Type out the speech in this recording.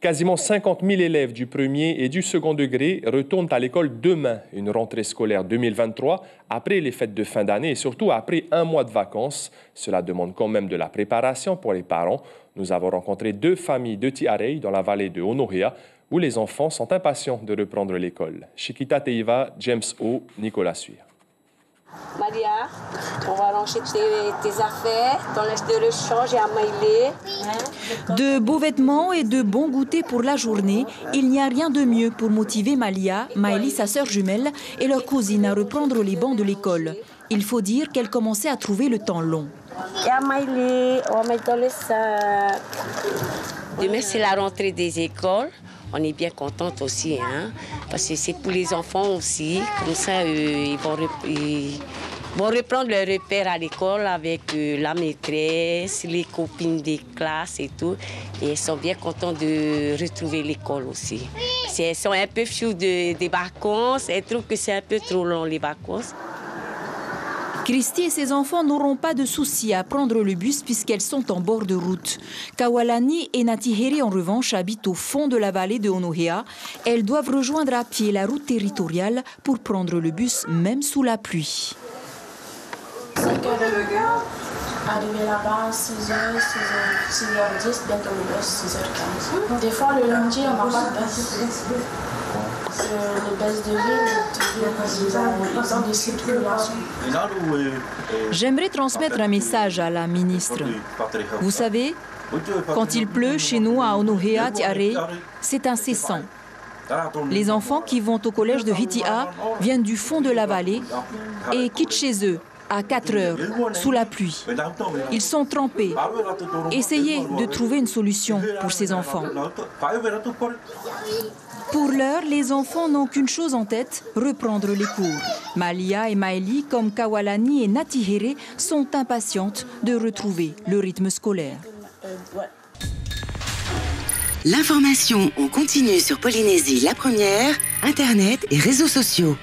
Quasiment 50 000 élèves du premier et du second degré retournent à l'école demain, une rentrée scolaire 2023, après les fêtes de fin d'année et surtout après un mois de vacances. Cela demande quand même de la préparation pour les parents. Nous avons rencontré 2 familles de Tiarey dans la vallée de Onohea, où les enfants sont impatients de reprendre l'école. Chiquita Teiva, James O, Nicolas Suir. Maria, on va ranger tes affaires, ton linge de rechange et à Maïlé. De beaux vêtements et de bons goûters pour la journée, il n'y a rien de mieux pour motiver Malia, Maëlie, sa sœur jumelle, et leur cousine à reprendre les bancs de l'école. Il faut dire qu'elle commençait à trouver le temps long. Et à Maïlé, on va mettre dans le sac. Demain, c'est la rentrée des écoles. On est bien contente aussi, hein, parce que c'est pour les enfants aussi. Comme ça, ils vont reprendre leur repère à l'école avec la maîtresse, les copines des classes et tout. Et elles sont bien contentes de retrouver l'école aussi. Elles sont un peu fioues des vacances. Elles trouvent que c'est un peu trop long, les vacances. Christy et ses enfants n'auront pas de souci à prendre le bus puisqu'elles sont en bord de route. Kawalani et Natiheri, en revanche, habitent au fond de la vallée de Onohea. Elles doivent rejoindre à pied la route territoriale pour prendre le bus, même sous la pluie. 5h, arriver là-bas à 6h, 6h10, bientôt le bus 6h15. Des fois, le lundi, on n'a pas de bus. Les baisses de ville, ils ont des circulations. J'aimerais transmettre un message à la ministre. Vous savez, quand il pleut chez nous à Onohea, Tiarey, c'est incessant. Les enfants qui vont au collège de Hitia viennent du fond de la vallée et quittent chez eux à 4 heures, sous la pluie. Ils sont trempés. Essayez de trouver une solution pour ces enfants. Pour l'heure, les enfants n'ont qu'une chose en tête, reprendre les cours. Malia et Maëlie, comme Kawalani et Natiheri, sont impatientes de retrouver le rythme scolaire. L'information en continu sur Polynésie la première, Internet et réseaux sociaux.